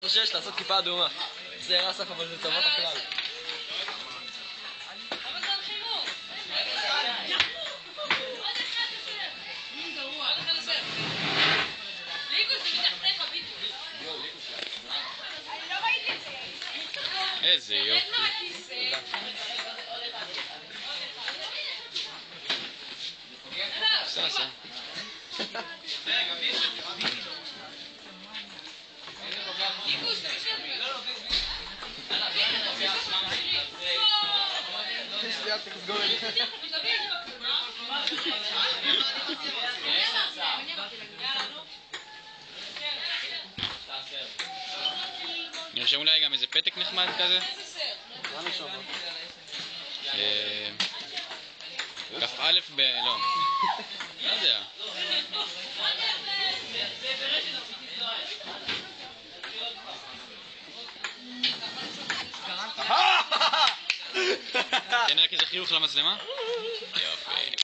6 לעשות כיפה אדומה. זה רסף אבל זה טובת הכלל. איזה יופי. סע. נרשם אולי גם איזה פתק נחמד כזה? כף א' לא יודע. תן רק איזה חיוך למצלמה? יופי.